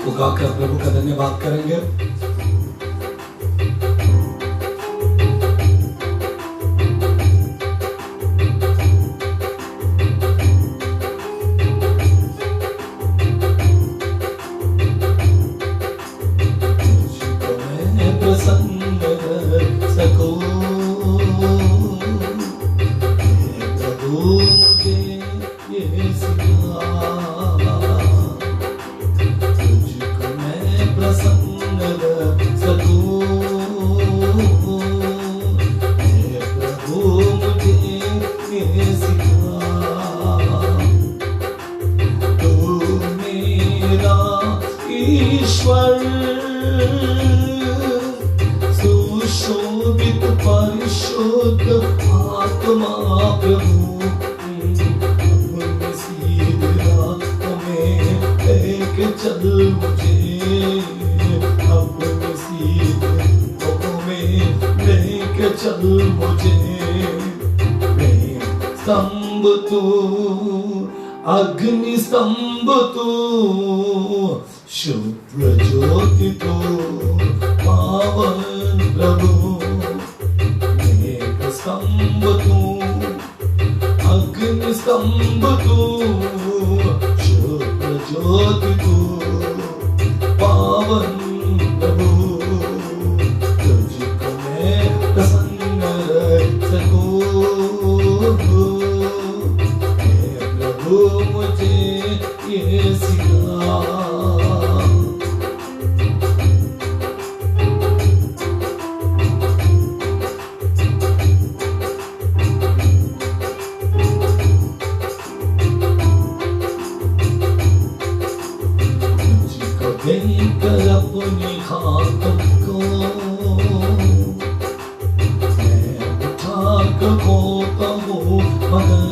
को गाकर प्रभु का धन्यवाद करेंगे। सुशोभित परिशुद्ध आत्मा प्रभु अपने सीधा में लेके चल मुझे, अपने सीधे में लेके चल मुझे। स्तंभ तू, अग्नि स्तंभ तू, शुभ्र ज्योति तू, पावन प्रभु। मेघ स्तंभ तू, अग्नि स्तंभ तू, शुभ्र ज्योति तू, पावन प्रभु। तुझको मैं प्रसन्न रख सकूं, हे प्रभु मुझे ये सिखा। देकर अपनी हाथों को मैं उठा कर खोता हूँ मगर,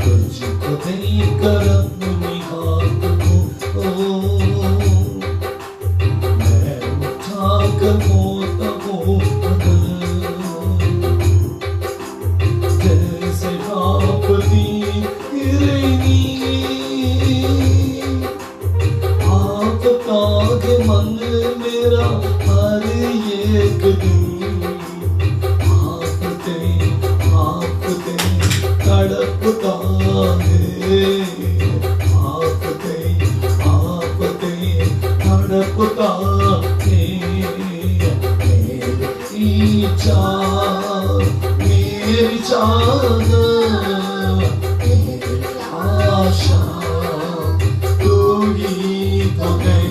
तुझको देकर अपनी हाथों को मैं उठा कर खोता हूँ मगर, जैसे आपकी हिरनी तागे मन मेरा हर एक दिन, आपते तड़पता है, आपते तड़पता है। मेरी चाह, मेरी आशा तू ही तो है।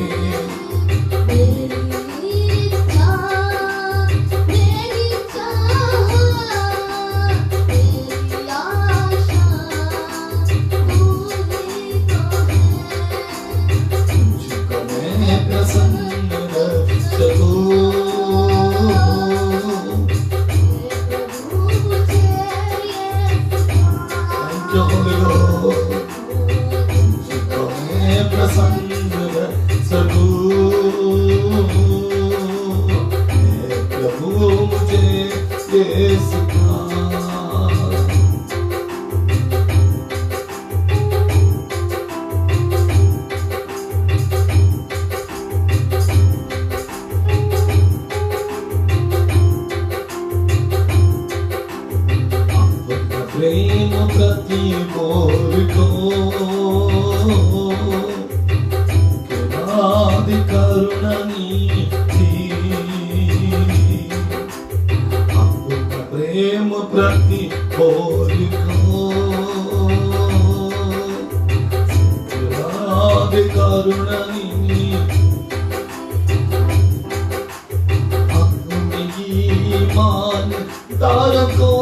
प्रेम प्रति बोल को आदि करुणनी थी, अपना प्रेम प्रति बोल को आदि करुणनी, अपनी ईमान दार को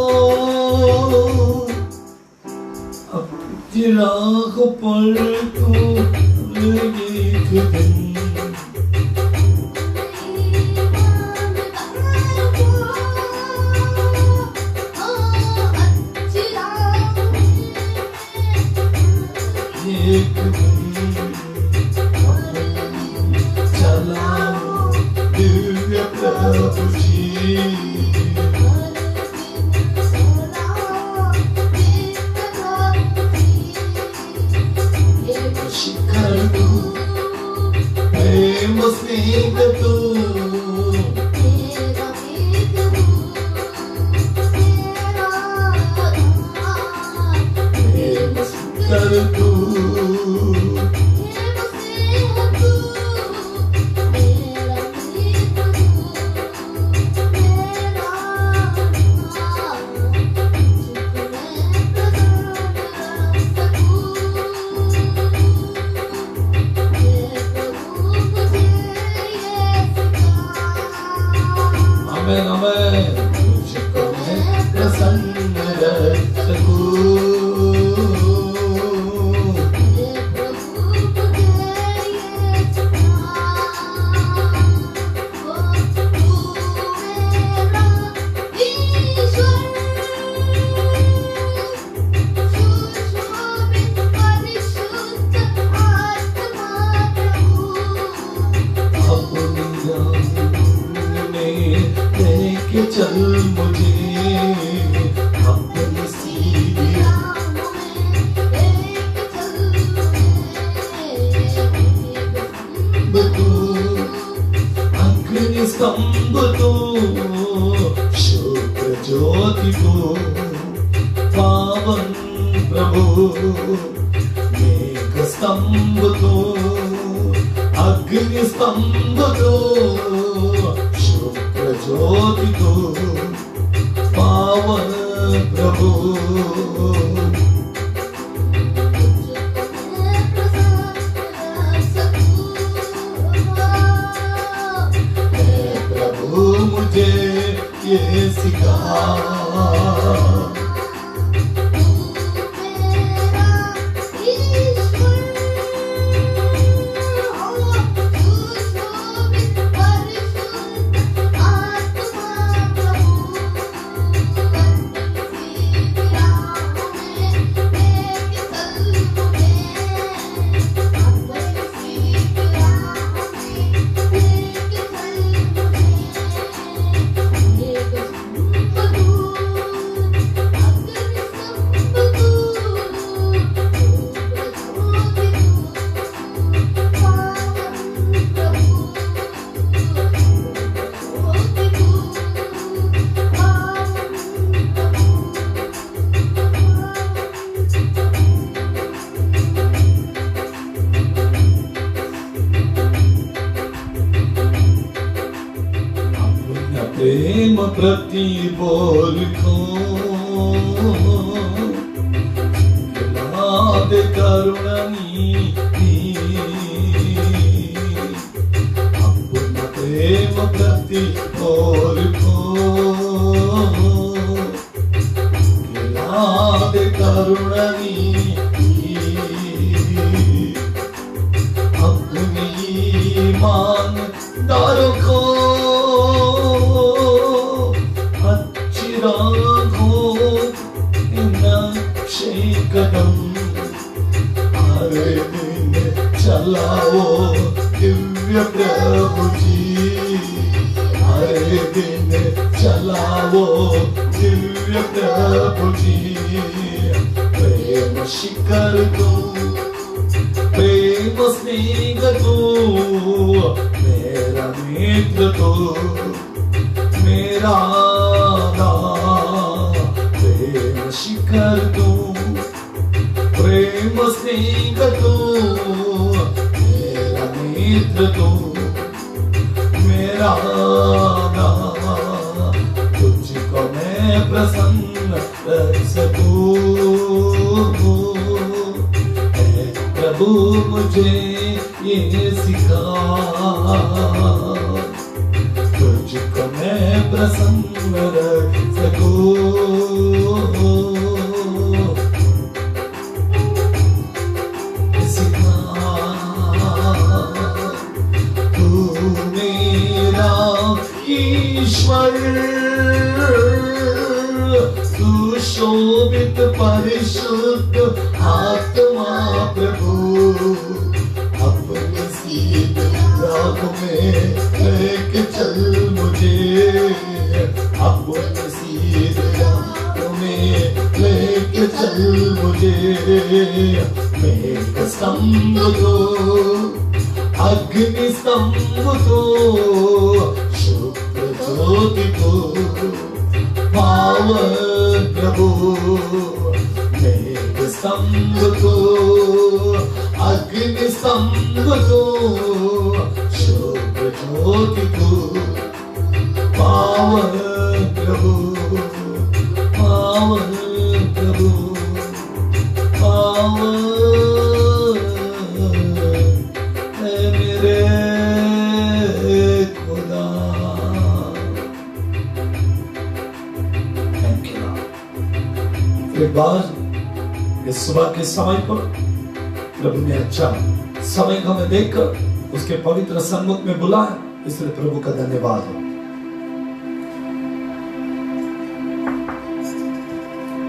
राह पर तू एक दिन चलाओ दिव्य प्रभु जी। शिखर तू, प्रेम स्नेह तू, मेरा मित्र प्रेम शिखर तू, आमेन आमेन। तुझको मैं प्रसन्न रख सकूं, लेके चल मुझे अपनी सीधी तू, अग्नि स्तंभ तू, शुक्र ज्योति तू, पावन प्रभु मेघ स्तंभ तू, अग्नि स्तंभ तू, ज्योति तू, पावन प्रभु प्रभु मुझे ये सिखा, प्रेम प्रति बोल को लाद करुणनी, अपना प्रेम प्रति बोल को लाद करुणनी, अपनी मान दारों को कदम हरे दिन चलाओ दिव्य प्रभु जी, हरे दिन चलाओ दिव्य प्रभु जी, प्रेम शिखर तू, प्रेम स्नेह तू, मेरा मित्र तू, मेरा प्रेम शिखर तू, प्रेम स्नेह तू, मेरा मित्र तू, मेरा तुझको मैं प्रसन्न रख सकूं, प्रभु मुझे ये सिखा, तुझको मैं प्रसन्न रख सकूं, ईश्वर सुशोभित परिशुद्ध आत्मा प्रभु, अपनी सीधी राह में लेके चल मुझे, अपनी सीधी राह में लेके चल मुझे, मेघ स्तंभ तो, अग्नि स्तंभ तो, शुक्र ज्योति तो, पावन प्रभु। मेघ स्तंभ तो, अग्नि स्तंभ तो, शुक्र ज्योति तो, पावन प्रभु, पावन प्रभु, पावन है मेरे खुदा। Thank you Lord. एक बार इस सुबह के समय पर प्रभु ने अच्छा समय हमें देखकर उसके पवित्र सन्मुख में बुलाया, इसलिए प्रभु का धन्यवाद हो।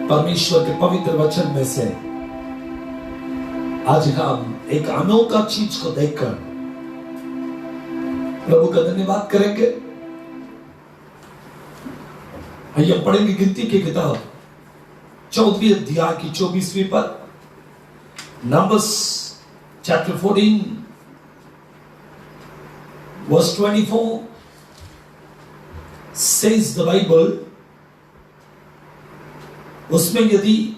परमेश्वर के पवित्र वचन में से आज हम एक अनोखा चीज को देखकर प्रभु का धन्यवाद करेंगे। आइए पढ़ेंगे गिनती की किताब 14वीं अध्याय की 24वीं पद। Numbers chapter 14 verse 24 says the Bible, उसमें यदि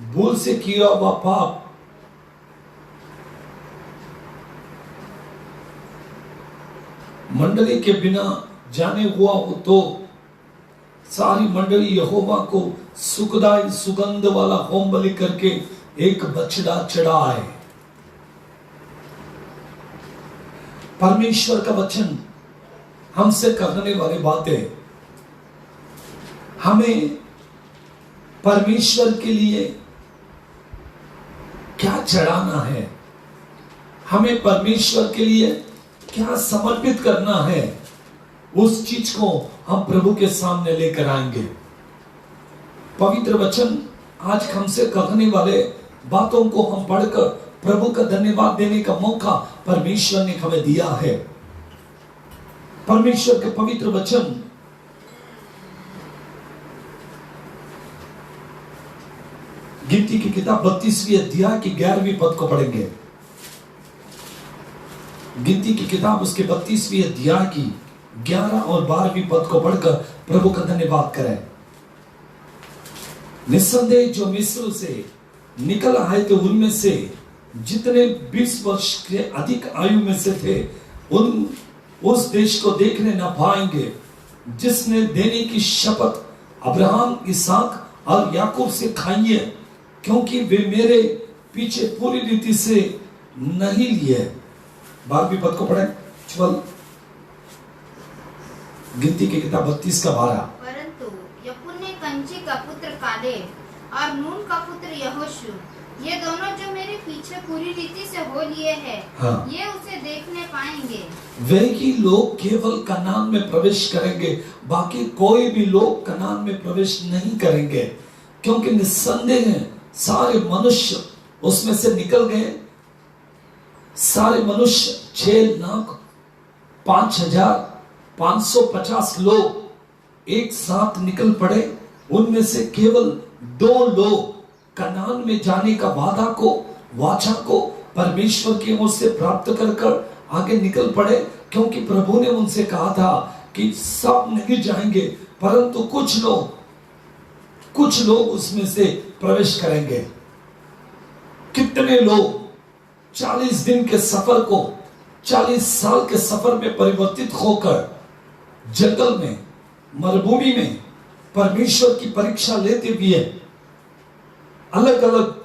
भूल से किया हुआ पाप मंडली के बिना जाने हुआ हो तो सारी मंडली यहोवा को सुखदायी सुगंध वाला होम बलि करके एक बछड़ा चढ़ाए। परमेश्वर का वचन हमसे करने वाली बातें, हमें परमेश्वर के लिए क्या चढ़ाना है, हमें परमेश्वर के लिए क्या समर्पित करना है, उस चीज को हम प्रभु के सामने लेकर आएंगे। पवित्र वचन आज हमसे कहने वाले बातों को हम पढ़कर प्रभु का धन्यवाद देने का मौका परमेश्वर ने हमें दिया है। परमेश्वर के पवित्र वचन गिनती की किताब 32वीं अध्याय की 11वीं पद को पढ़ेंगे। गिनती की किताब उसके 32वीं अध्याय की 11 और 12वीं पद को पढ़कर प्रभु का धन्यवाद करें। निस्संदेह जो मिस्र से निकल आए थे उनमें से जितने 20 वर्ष के अधिक आयु में से थे उन उस देश को देखने न पाएंगे जिसने देने की शपथ अब्राहम, इसहाक और याकूब से खाई है, क्योंकि वे मेरे पीछे पूरी रीति से नहीं लिए। 12वीं पद को पढ़ें। चल गिनती की किताब 32 का 12। परंतु यपुन्ने कंची का पुत्र कालेब और नून का पुत्र यहोशू, ये दोनों जो मेरे पीछे पूरी रीति से हो लिए हैं, हाँ। ये उसे देखने पाएंगे। वे ही लोग केवल कनान में प्रवेश करेंगे, बाकी कोई भी लोग कनान में प्रवेश नहीं करेंगे, क्योंकि निस्संदेह है सारे मनुष्य उसमें से निकल गए। सारे मनुष्य 6,05,550 लोग एक साथ निकल पड़े। उनमें से केवल 2 लोग कनान में जाने का वाचा को परमेश्वर की ओर से प्राप्त कर आगे निकल पड़े, क्योंकि प्रभु ने उनसे कहा था कि सब नहीं जाएंगे, परंतु कुछ लोग उसमें से प्रवेश करेंगे। कितने लोग 40 दिन के सफर को 40 साल के सफर में परिवर्तित होकर जंगल में, मरुभूमि में परमेश्वर की परीक्षा लेते हुए अलग अलग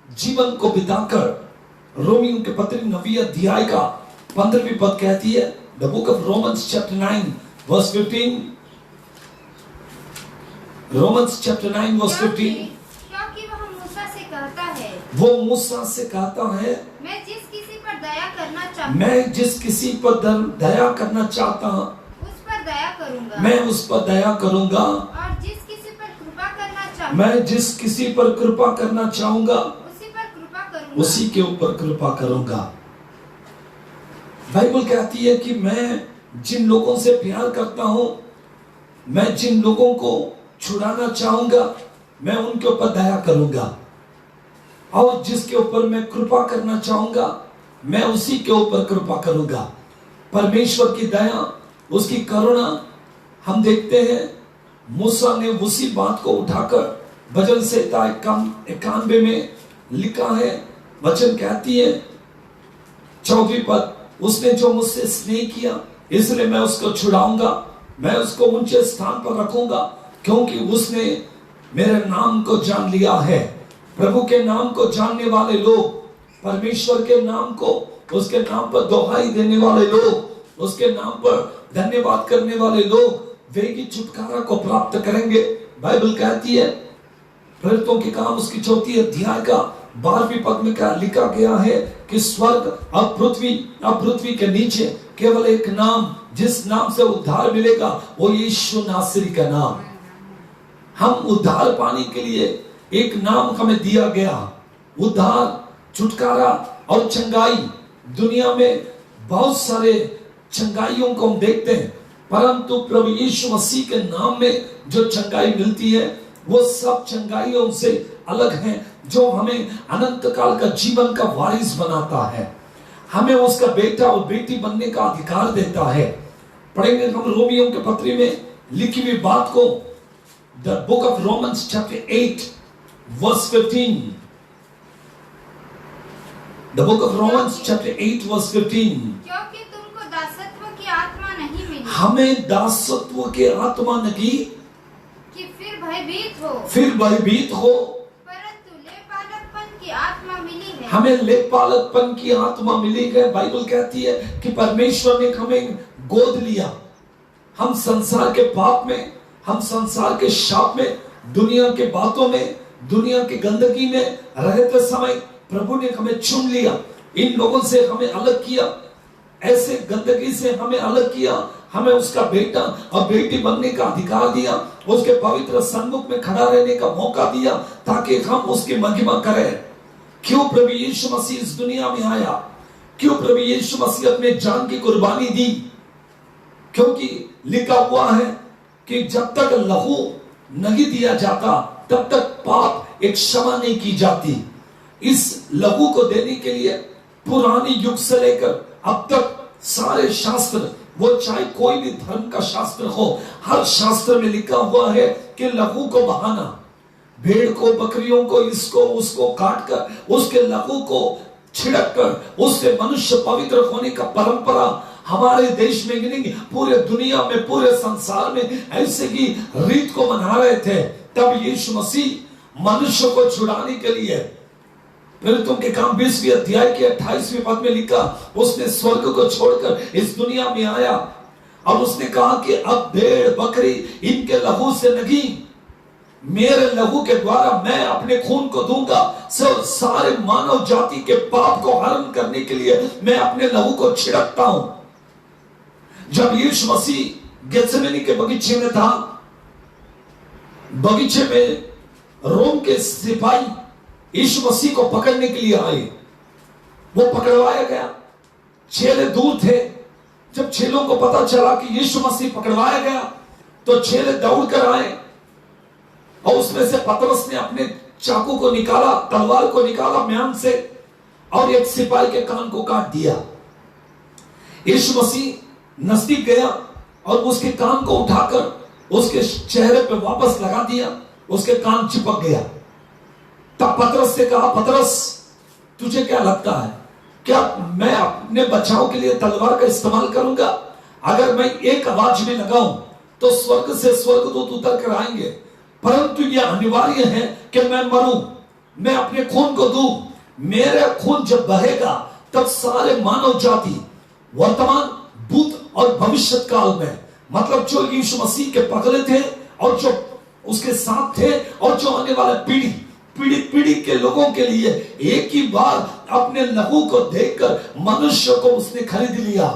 जीवन को बिताकर, रोमियों के पत्री 9वीं अध्याय का 15वीं पद कहती है, the book of Romans chapter 9 verse 15, Romans chapter 9 verse 15, क्योंकि वह मूसा से कहता है, वो मूसा से कहता है, मैं जिस किसी पर दया करना चाहता हूँ उस पर दया करूंगा, मैं उस पर दया करूंगा, और जिस किसी पर कृपा करना चाहूंगा, मैं जिस किसी पर कृपा करना चाहूंगा उसी के ऊपर कृपा करूंगा। बाइबल कहती है कि मैं जिन लोगों से प्यार करता हूं, मैं जिन लोगों को छुड़ाना चाहूंगा, मैं उनके ऊपर दया करूंगा। और जिसके ऊपर मैं कृपा करना चाहूंगा मैं उसी के ऊपर कृपा करूंगा। परमेश्वर की दया, उसकी करुणा हम देखते हैं। मूसा ने उसी बात को उठाकर भजन संहिता 91 में लिखा है। वचन कहती है 14वीं पद, उसने जो मुझसे स्नेह किया इसलिए मैं उसको छुड़ाऊंगा, मैं उसको ऊंचे स्थान पर रखूंगा, क्योंकि उसने मेरे नाम को जान लिया है। प्रभु के नाम को जानने वाले लोग, परमेश्वर के नाम को, उसके नाम पर दोहाई देने वाले लोग, उसके नाम पर धन्यवाद करने वाले लोग, वे ही छुटकारा को प्राप्त करेंगे। बाइबल कहती है, प्रेरितों के काम उसकी 4 अध्याय का 12वीं पद में क्या लिखा गया है कि स्वर्ग और पृथ्वी के नीचे केवल एक नाम, जिस नाम से उद्धार मिलेगा वो यीशु नासरी का नाम। हम उद्धार पाने के लिए एक नाम हमें दिया गया। उद्धार, छुटकारा और चंगाई। दुनिया में बहुत सारे चंगाइयों को हम देखते हैं, परंतु प्रभु यीशु मसीह के नाम में जो चंगाई मिलती है वो सब चंगाइयों से अलग है, जो हमें अनंत काल का जीवन का वारिस बनाता है, हमें उसका बेटा और बेटी बनने का अधिकार देता है। पढ़ेंगे हम रोमियों के पत्री में लिखी हुई बात को, the book of Romans chapter 8 verse 15। The book of Romans chapter 8 verse 15। क्योंकि तुमको दासत्व की आत्मा नहीं मिली, हमें दासत्व की आत्मा नहीं कि फिर भयभीत हो, परंतु लेपालकपन की आत्मा मिली है। हमें लेपालकपन की आत्मा मिली है। बाइबल कहती है कि परमेश्वर ने हमें गोद लिया। हम संसार के पाप में, हम संसार के शाप में, दुनिया के बातों में, दुनिया की गंदगी में रहते समय प्रभु ने हमें चुन लिया। इन लोगों से हमें अलग किया, ऐसे गंदगी से हमें अलग किया, हमें उसका बेटा और बेटी बनने का अधिकार दिया, उसके पवित्र सन्मुख में खड़ा रहने का मौका दिया, ताकि हम उसकी महिमा करें। क्यों प्रभु यीशु मसीह इस दुनिया में आया? क्यों प्रभु यीशु मसीह अपने जान की कुर्बानी दी? क्योंकि लिखा हुआ है कि जब तक लहू नहीं दिया जाता तब तक पाप एक क्षमा नहीं की जाती। इस लहू को देने के लिए पुरानी युग से लेकर अब तक सारे शास्त्र, वो चाहे कोई भी धर्म का शास्त्र हो, हर शास्त्र में लिखा हुआ है कि लहू को बहाना, भेड़ को, बकरियों को, इसको उसको काट कर उसके लहू को छिड़क कर उससे मनुष्य पवित्र होने का परंपरा हमारे देश में ही नहीं, पूरे दुनिया में, पूरे संसार में ऐसे ही रीत को मना रहे थे। तब यीशु मसीह मनुष्य को छुड़ाने के लिए, प्रेरितों के काम 20वीं अध्याय के 28वें पद में लिखा, उसने स्वर्ग को छोड़कर इस दुनिया में आया और उसने कहा कि अब भेड़ बकरी इनके लहू से नहीं, मेरे लहू के द्वारा मैं अपने खून को दूंगा। सारे मानव जाति के पाप को हरण करने के लिए मैं अपने लहू को छिड़कता हूं। जब यीशु मसीह गेत्सेमनी के बगीचे में था, बगीचे में रोम के सिपाही यीशु मसीह को पकड़ने के लिए आए, वो पकड़वाया गया। चेले दूर थे। जब चेलों को पता चला कि यीशु मसीह पकड़वाया गया तो चेले दौड़कर आए और उसमें से पतरस ने अपने चाकू को निकाला, तलवार को निकाला म्यान से और एक सिपाही के कान को काट दिया। यीशु मसीह नजदीक गया और उसके कान को उठाकर उसके चेहरे पे वापस लगा दिया, उसके कान चिपक गया। तब पतरस से कहा, पतरस तुझे क्या लगता है, क्या मैं अपने बचाव के लिए तलवार का इस्तेमाल करूंगा? अगर मैं एक आवाज में लगाऊं तो स्वर्ग से स्वर्गदूत उतर कर आएंगे, परंतु यह अनिवार्य है कि मैं मरूं, मैं अपने खून को दूं। मेरा खून जब बहेगा तब सारे मानव जाति, वर्तमान, भूत और भविष्य काल में, मतलब जो यीशु मसीह के पगले थे और जो उसके साथ थे और जो आने वाले पीढ़ी के लोगों के लिए एक ही बार अपने लहू को देकर मनुष्य को उसने खरीद लिया।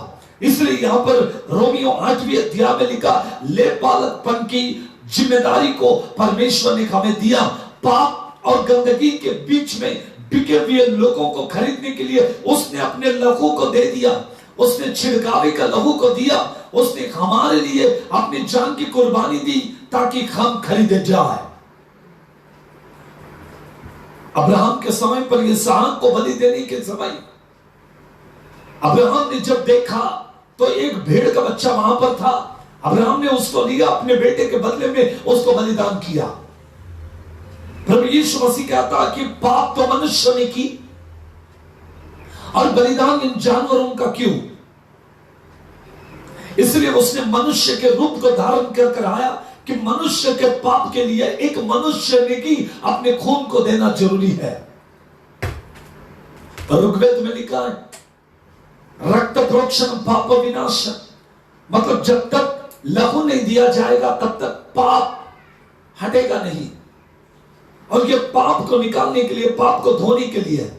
इसलिए यहां पर रोमियो 8वीं अध्याय में लिखा, लेपालकपन की जिम्मेदारी को परमेश्वर ने हमें दिया। पाप और गंदगी के बीच में बिके हुए लोगों को खरीदने के लिए उसने अपने लहू को दे दिया, उसने छिड़कावे का लहू को दिया, उसने हमारे लिए अपनी जान की कुर्बानी दी ताकि हम खरीदे जाए। अब्राहम के समय पर इसहाक को बलि देने के समय अब्राहम ने जब देखा तो एक भेड़ का बच्चा वहां पर था। अब्राहम ने उसको लिया, अपने बेटे के बदले में उसको बलिदान किया। प्रभु यीशु मसीह कहता कि पाप तो मनुष्य ने की और बलिदान इन जानवरों का क्यों? इसलिए उसने मनुष्य के रूप को धारण कर आया कि मनुष्य के पाप के लिए एक मनुष्य ने की अपने खून को देना जरूरी है। ऋग्वेद में लिखा है रक्त प्रोक्षण पाप विनाश, मतलब जब तक लहू नहीं दिया जाएगा तब तक पाप हटेगा नहीं। और ये पाप को निकालने के लिए, पाप को धोने के लिए,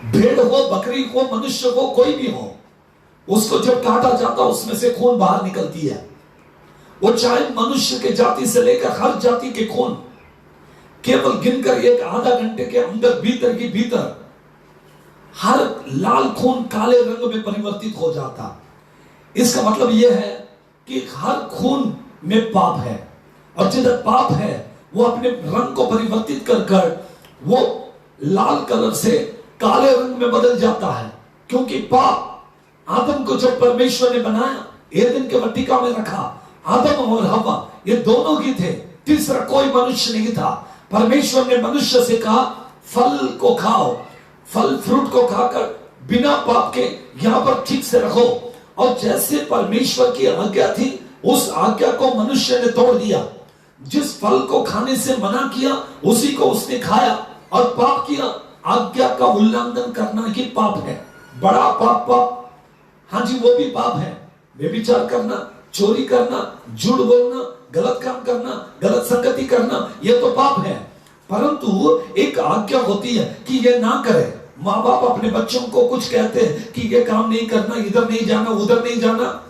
भेड़ हो, बकरी हो, मनुष्य हो, कोई भी हो, उसको जब काटा जाता उसमें से खून बाहर निकलती है। वो चाहे मनुष्य के जाति से लेकर हर जाति के खून केवल गिनकर एक आधा घंटे के अंदर भीतर की भीतर हर लाल खून काले रंग में परिवर्तित हो जाता। इसका मतलब यह है कि हर खून में पाप है और जिधर पाप है वो अपने रंग को परिवर्तित कर कर वो लाल कलर से काले रंग में बदल जाता है। क्योंकि पाप, आदम को जब परमेश्वर ने बनाया, एदन के वाटिका में रखा, आदम और हव्वा ये दोनों ही थे, तीसरा कोई मनुष्य नहीं था। परमेश्वर ने मनुष्य से कहा फल को खाओ, फल फ्रूट को खाकर बिना पाप के यहां पर ठीक से रखो। और जैसे परमेश्वर की आज्ञा थी उस आज्ञा को मनुष्य ने तोड़ दिया। जिस फल को खाने से मना किया उसी को उसने खाया और पाप किया। आज्ञा का उल्लंघन करना ही पाप है। बड़ा पाप, हाँ जी वो भी पाप है। व्यभिचार करना, चोरी करना, झूठ बोलना, गलत काम करना, गलत संगति करना, यह तो पाप है। परंतु एक आज्ञा होती है कि ये ना करे। माँ बाप अपने बच्चों को कुछ कहते हैं कि ये काम नहीं करना, इधर नहीं जाना, उधर नहीं जाना।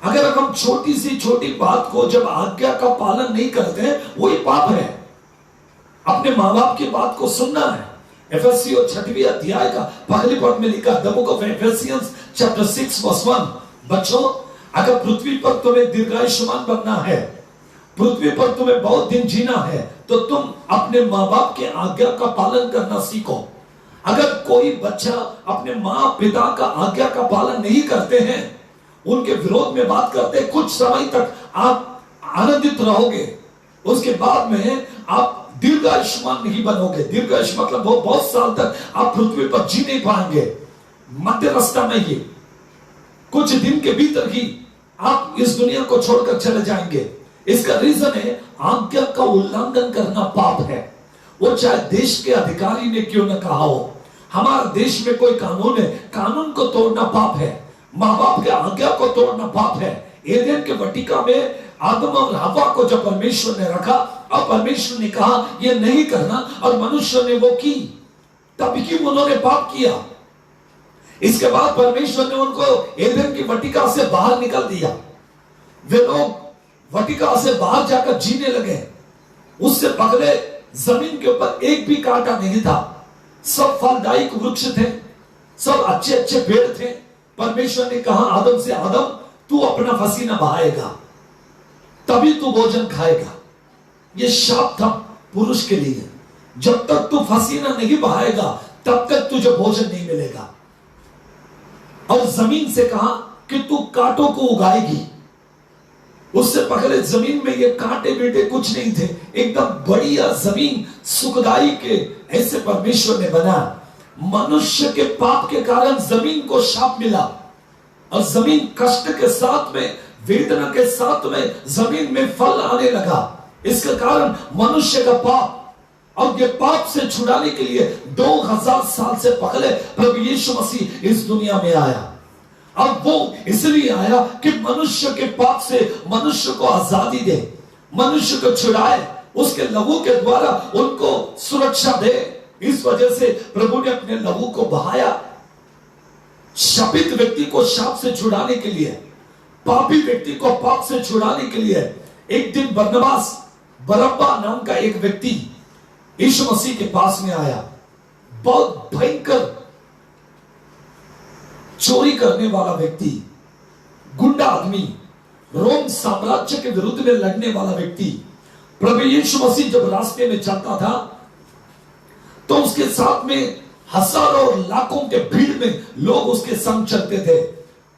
अगर हम छोटी सी छोटी बात को जब आज्ञा का पालन नहीं करते हैं वही पाप है। अपने माँ बाप की बात को सुनना है। एफेसियों 6वीं अध्याय का पहली पद में लिखा, the book of Ephesians chapter 6 verse 1, बच्चों अगर पृथ्वी पर तुम्हें दीर्घायुष्मान बनना है, पृथ्वी पर तुम्हें बहुत दिन जीना है, तो तुम अपने माँ बाप के आज्ञा का पालन करना सीखो। अगर कोई बच्चा अपने माँ पिता का आज्ञा का पालन नहीं करते हैं, उनके विरोध में बात करते, कुछ समय तक आप आनंदित रहोगे, उसके बाद में आप दीर्घायुष्मान नहीं बनोगे। दीर्घायुष मतलब बहुत साल तक आप पृथ्वी पर जी नहीं पाएंगे। मध्य रास्ता में ही कुछ दिन के भीतर ही आप इस दुनिया को छोड़कर चले जाएंगे। इसका रीजन है आज्ञा का उल्लंघन करना पाप है। वो चाहे देश के अधिकारी ने क्यों न कहा हो। हमारे देश में कोई कानून है, कानून को तोड़ना पाप है। माँ बाप के आज्ञा को तोड़ना पाप है। एदेन के वाटिका में आदम और हव्वा को जब परमेश्वर ने रखा और परमेश्वर ने कहा ये नहीं करना और मनुष्य ने वो की, तभी उन्होंने पाप किया। इसके बाद परमेश्वर ने उनको एदेन की वाटिका से बाहर निकाल दिया। वे लोग वाटिका से बाहर जाकर जीने लगे। उससे पहले जमीन के ऊपर एक भी कांटा नहीं था। सब फलदायी वृक्ष थे, सब अच्छे अच्छे पेड़ थे। परमेश्वर ने कहा आदम से, आदम तू अपना पसीना बहाएगा तभी तू भोजन खाएगा। यह शाप था पुरुष के लिए। जब तक तू पसीना नहीं बहाएगा तब तक तुझे भोजन नहीं मिलेगा। और जमीन से कहा कि तू कांटों को उगाएगी। उससे पहले जमीन में ये कांटे बेटे कुछ नहीं थे, एकदम बढ़िया जमीन सुखदाई के ऐसे परमेश्वर ने बना। मनुष्य के पाप के कारण जमीन को शाप मिला और जमीन कष्ट के साथ में, वेदना के साथ में जमीन में फल आने लगा। इसके कारण मनुष्य का पाप, और ये पाप से छुड़ाने के लिए 2000 साल से पहले प्रभु यीशु मसीह इस दुनिया में आया। अब वो इसलिए आया कि मनुष्य के पाप से मनुष्य को आजादी दे, मनुष्य को छुड़ाए, उसके लहू के द्वारा उनको सुरक्षा दे। इस वजह से प्रभु ने अपने लहू को बहाया। शापित व्यक्ति को शाप से छुड़ाने के लिए, पापी व्यक्ति को पाप से छुड़ाने के लिए एक दिन बरनबास, बरब्बा नाम का एक व्यक्ति यीशु मसीह के पास में आया। बहुत भयंकर चोरी करने वाला व्यक्ति, गुंडा आदमी, रोम साम्राज्य के विरुद्ध में लड़ने वाला व्यक्ति। प्रभु यीशु मसीह जब रास्ते में चलता था तो उसके साथ में हजारों और लाखों के भीड़ में लोग उसके संग चलते थे।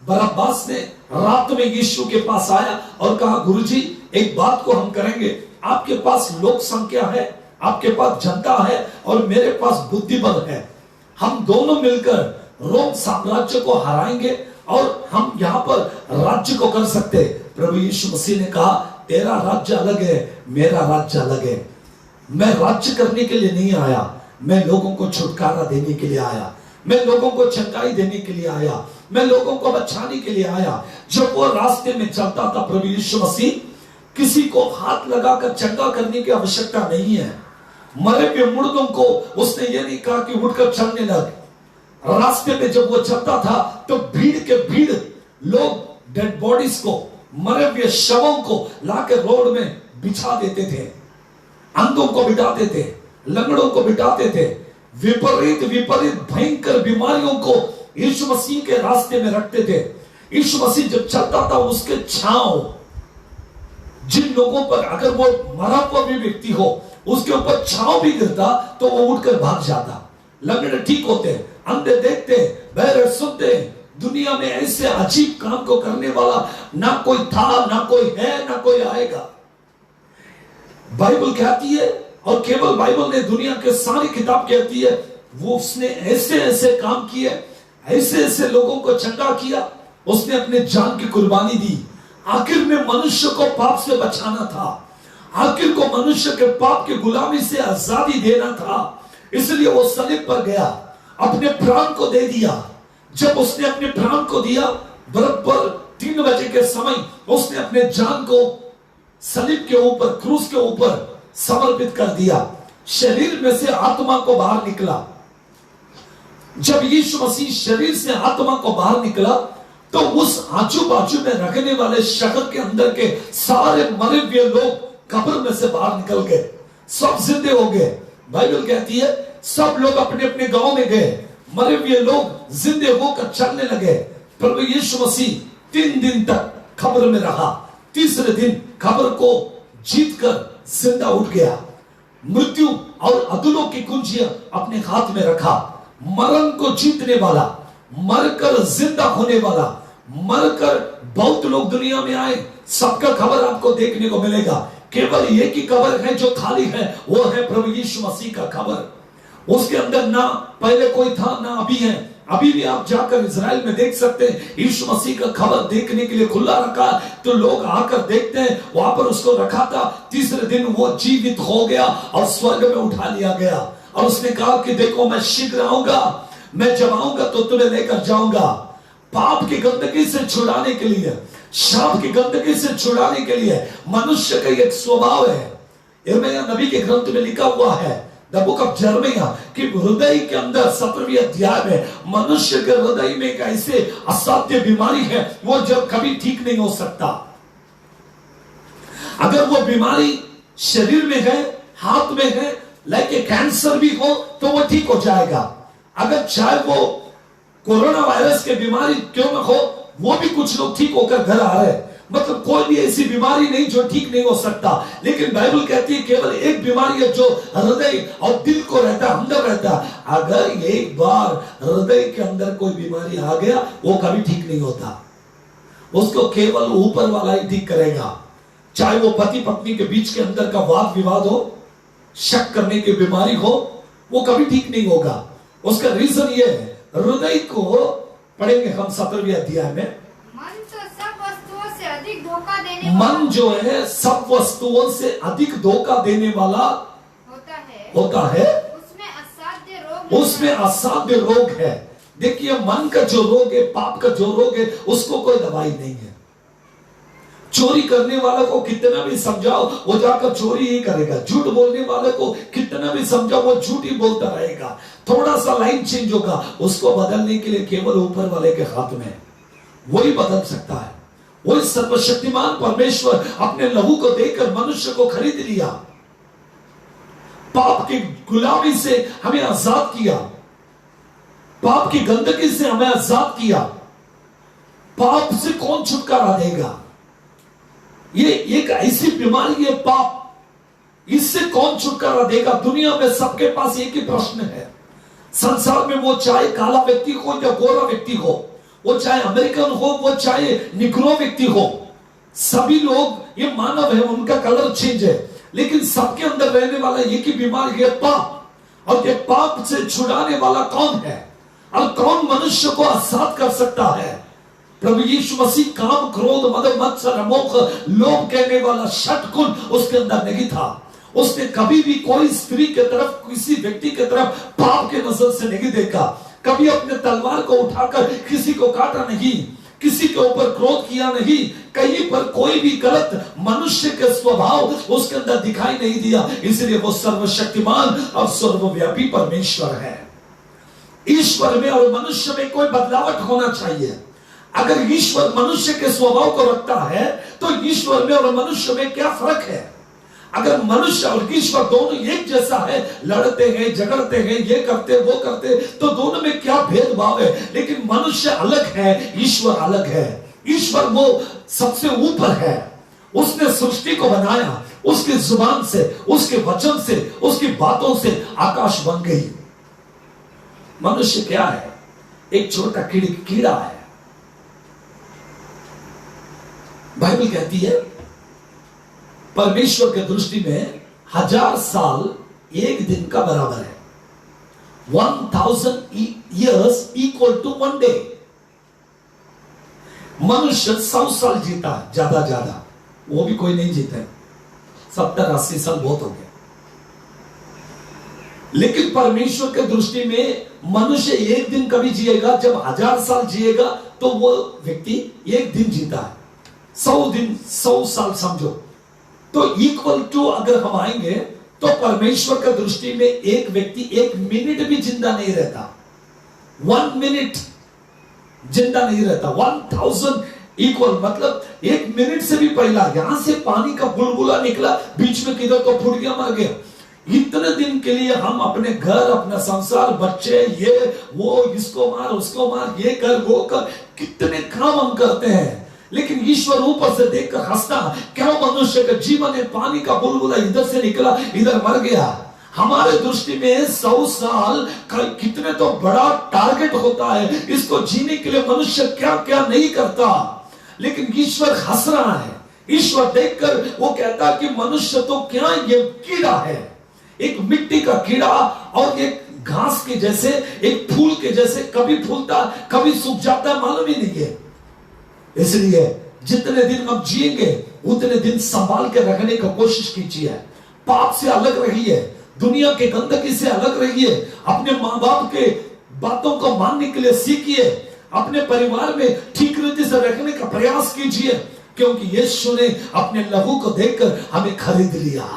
बरअब्बास ने रात में यीशु के पास आया और कहा, गुरुजी एक बात को हम करेंगे, आपके पास लोक संख्या है, आपके पास जनता है और मेरे पास बुद्धि बल है, हम दोनों मिलकर रोम साम्राज्य को हराएंगे और हम यहां पर राज्य को कर सकते। प्रभु यीशु मसीह ने कहा, तेरा राज्य अलग है, मेरा राज्य अलग है। मैं राज्य करने के लिए नहीं आया, मैं लोगों को छुटकारा देने के लिए आया, मैं लोगों को चंगाई देने के लिए आया, मैं लोगों को बचाने के लिए आया। जब वो रास्ते में चलता था प्रभु यीशु मसीह, किसी को हाथ लगाकर चंगा करने की आवश्यकता नहीं है। मरे हुए मुर्दों को उसने ये नहीं कहा कि उठकर चलने लग। रास्ते में जब वो चलता था तो भीड़ के भीड़ लोग डेड बॉडीज को, मरे हुए शवों को लाकर रोड में बिछा देते थे, अंधों को बिठाते थे, लंगड़ों को बिठाते थे, विपरीत विपरीत भयंकर बीमारियों को यीशु मसीह के रास्ते में रखते थे। यीशु मसीह जब चलता था उसके छांव जिन लोगों पर, अगर वो मरा हुआ भी व्यक्ति हो उसके ऊपर छांव भी गिरता तो वो उठकर भाग जाता। लंगड़े ठीक होते, अंधे देखते, बहरे सुनते। दुनिया में ऐसे अजीब काम को करने वाला ना कोई था, ना कोई है, ना कोई आएगा। बाइबल कहती है, और केवल बाइबल ने, दुनिया के सारी किताब कहती है, वो उसने ऐसे ऐसे काम किए, ऐसे ऐसे लोगों को चंगा किया, उसने अपने जान की कुर्बानी दी। आखिर में मनुष्य को पाप से बचाना था, आखिर को मनुष्य के पाप की गुलामी से आजादी देना था, इसलिए वो सलीब पर गया, अपने प्राण को दे दिया। जब उसने अपने प्राण को दिया, बराबर 3 बजे के समय उसने अपने जान को सलीब के ऊपर, क्रूस के ऊपर समर्पित कर दिया। शरीर में से आत्मा को बाहर निकला। जब यीशु मसीह शरीर से आत्मा को बाहर निकला तो उस आजू बाजू में रखने वाले शहर के अंदर के सारे मरे हुए लोग कब्र में से बाहर निकल गए, सब जिंदे हो गए। बाइबल कहती है सब लोग अपने अपने गांव में गए, मरे हुए लोग जिंदे होकर चलने लगे। प्रभु यीशु मसीह 3 दिन तक कब्र में रहा, तीसरे दिन कब्र को जीतकर जिंदा उठ गया। मृत्यु और अधलोक की कुंजियां अपने हाथ में रखा। मरण को जीतने वाला, मरकर जिंदा होने वाला, मरकर बहुत लोग दुनिया में आए, सबका खबर आपको देखने को मिलेगा। केवल एक ही कब्र है जो खाली है, वो है प्रभु यीशु मसीह का कब्र। उसके अंदर ना पहले कोई था ना अभी है। अभी भी आप जाकर इजराइल में देख सकते हैं, यीशु मसीह का खबर देखने के लिए खुला रखा, तो लोग आकर देखते हैं। वहां पर उसको रखा था, तीसरे दिन वो जीवित हो गया और स्वर्ग में उठा लिया गया। और उसने कहा कि देखो मैं शीघ्र आऊंगा, मैं जब आऊंगा तो तुम्हें लेकर जाऊंगा। पाप की गंदगी से छुड़ाने के लिए, शाप की गंदगी से छुड़ाने के लिए मनुष्य का एक स्वभाव है। यिर्मयाह नबी के ग्रंथ में लिखा हुआ है, द बुक ऑफ यिर्मयाह, कि हृदय के अंदर 17वें अध्याय में मनुष्य के हृदय में एक ऐसे असाध्य बीमारी है, वो जब कभी ठीक नहीं हो सकता। अगर वो बीमारी शरीर में है, हाथ में है, लाइक कैंसर भी हो तो वो ठीक हो जाएगा। अगर चाहे वो कोरोना वायरस की बीमारी क्यों न हो, वो भी कुछ लोग ठीक होकर घर आ रहे। मतलब कोई भी ऐसी बीमारी नहीं जो ठीक नहीं हो सकता। लेकिन बाइबल कहती है केवल एक बीमारी है जो हृदय और दिल को रहता है, अंदर रहता है। अगर एक बार हृदय के अंदर कोई बीमारी आ गया, वो कभी ठीक नहीं होता। उसको केवल ऊपर वाला ही ठीक करेगा। चाहे वो पति पत्नी के बीच के अंदर का वाद विवाद हो, शक करने की बीमारी हो, वो कभी ठीक नहीं होगा। उसका रीजन ये है, हृदय को पढ़ेंगे हम 17वें अध्याय में। मन तो सब वस्तुओं से अधिक धोखा देने वाला, मन जो है सब वस्तुओं से अधिक धोखा देने वाला होता है। उसमें असाध्य रोग है। देखिए मन का जो रोग है, पाप का जो रोग है, उसको कोई दवाई नहीं है। चोरी करने वाले को कितना भी समझाओ, वो जाकर चोरी ही करेगा। झूठ बोलने वाले को कितना भी समझाओ, वो झूठ ही बोलता रहेगा। थोड़ा सा लाइन चेंज होगा, उसको बदलने के लिए केवल ऊपर वाले के हाथ में, वही बदल सकता है। वही सर्वशक्तिमान परमेश्वर अपने लहू को देकर मनुष्य को खरीद लिया, पाप की गुलामी से हमें आजाद किया, पाप की गंदगी से हमें आजाद किया। पाप से कौन छुटकारा देगा? ये एक ऐसी बीमारी है पाप, इससे कौन छुटकारा देगा? दुनिया में सबके पास एक ही प्रश्न है। संसार में वो चाहे काला व्यक्ति हो या गोरा व्यक्ति हो, वो चाहे अमेरिकन हो, वो चाहे निग्रो व्यक्ति हो, सभी लोग, ये मानव है, उनका कलर चेंज है, लेकिन सबके अंदर रहने वाला एक ही बीमारी है, पाप। और ये पाप से छुड़ाने वाला कौन है और कौन मनुष्य को आजाद कर सकता है? प्रभु यीशु मसीह। काम, क्रोध, मद, मत्सर, अमोघ, लोभ कहने वाला षटगुण उसके अंदर नहीं था। उसने कभी भी कोई स्त्री के तरफ, किसी व्यक्ति के तरफ पाप के नजर से नहीं देखा। कभी अपने तलवार को उठाकर किसी को काटा नहीं, किसी के ऊपर क्रोध किया नहीं, कहीं पर कोई भी गलत मनुष्य के स्वभाव उसके अंदर दिखाई नहीं दिया। इसलिए वो सर्वशक्तिमान और सर्वव्यापी परमेश्वर है। ईश्वर में और मनुष्य में कोई बदलावट होना चाहिए। अगर ईश्वर मनुष्य के स्वभाव को रखता है तो ईश्वर में और मनुष्य में क्या फर्क है? अगर मनुष्य और ईश्वर दोनों एक जैसा है, लड़ते हैं, झगड़ते हैं, ये करते वो करते, तो दोनों में क्या भेदभाव है? लेकिन मनुष्य अलग है, ईश्वर अलग है। ईश्वर वो सबसे ऊपर है। उसने सृष्टि को बनाया, उसकी जुबान से, उसके वचन से, उसकी बातों से आकाश बन गई। मनुष्य क्या है? एक छोटा कीड़ा है। बाइबल कहती है परमेश्वर के दृष्टि में 1000 साल एक दिन का बराबर है। 1000 years equal to 1 day। मनुष्य 100 साल जीता है, ज्यादा, वो भी कोई नहीं जीता है। 70-80 साल बहुत हो गया। लेकिन परमेश्वर के दृष्टि में मनुष्य एक दिन कभी जिएगा, जब 1000 साल जिएगा तो वो व्यक्ति एक दिन जीता है। 100 दिन, 100 साल समझो तो इक्वल टू अगर हम आएंगे तो परमेश्वर के दृष्टि में एक व्यक्ति 1 मिनट भी जिंदा नहीं रहता। 1 मिनट जिंदा नहीं रहता। 1000 इक्वल मतलब 1 मिनट से भी पहला यहां से पानी का बुलबुला निकला, बीच में किधर तो फूट गया, मर गया। इतने दिन के लिए हम अपने घर, अपना संसार, बच्चे, ये वो, इसको मार, उसको मार, ये कर, वो कर, कितने काम हम करते हैं। लेकिन ईश्वर ऊपर से देखकर हंसता, क्या मनुष्य का जीवन है? पानी का बुलबुला इधर से निकला, इधर मर गया। हमारे दृष्टि में 100 साल का कितने तो बड़ा टारगेट होता है। इसको जीने के लिए मनुष्य क्या क्या नहीं करता, लेकिन ईश्वर हंस रहा है। ईश्वर देखकर वो कहता कि मनुष्य तो क्या, ये कीड़ा है, एक मिट्टी का कीड़ा और एक घास के जैसे, एक फूल के जैसे, कभी फूलता कभी सूख जाता, मालूम ही नहीं है। इसलिए जितने दिन हम जिएंगे उतने दिन संभाल के रखने की कोशिश कीजिए। पाप से अलग रहिए, दुनिया के गंदगी से अलग रहिए, अपने माँ बाप के बातों को मानने के लिए सीखिए, अपने परिवार में ठीक रीति से रखने का प्रयास कीजिए, क्योंकि यीशु ने अपने लहू को देकर हमें खरीद लिया।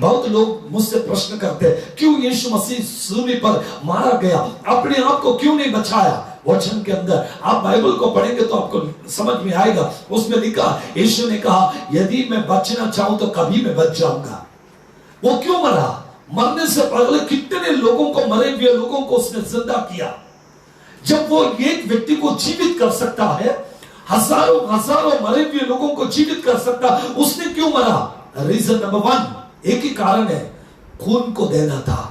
बहुत लोग मुझसे प्रश्न करते हैं, क्यों यीशु मसीह सूली पर मारा गया, अपने आप को क्यों नहीं बचाया? वचन के अंदर आप बाइबल को पढ़ेंगे तो आपको समझ में आएगा। उसमें लिखा, यीशु ने कहा, यदि मैं बचना चाहूं तो कभी मैं बच जाऊंगा। वो क्यों मरा? मरने से पहले कितने लोगों को, मरे हुए लोगों को उसने जिंदा किया। जब वो एक व्यक्ति को जीवित कर सकता है, हजारों मरे हुए लोगों को जीवित कर सकता, उसने क्यों मरा? रीजन नंबर 1, एक ही कारण है, खून को देना था।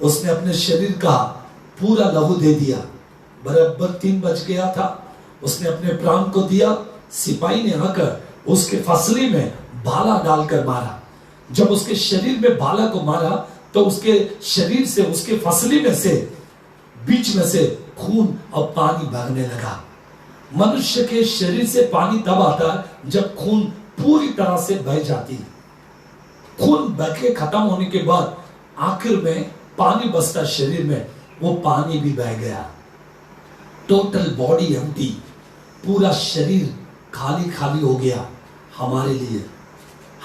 उसने अपने शरीर का पूरा लहू दे दिया। बराबर 3 बज गया था, उसने अपने प्राण को दिया। सिपाही ने आकर उसके फसली में भाला डालकर मारा। जब उसके शरीर में भाला को मारा तो उसके शरीर से, उसके फसली में से, बीच में से खून और पानी बहने लगा। मनुष्य के शरीर से पानी तब आता है जब खून पूरी तरह से बह जाती। खून बह के खत्म होने के बाद आखिर में पानी बचता शरीर में, वो पानी भी बह गया। टोटल बॉडी एम्प्टी, पूरा शरीर खाली खाली हो गया हमारे लिए,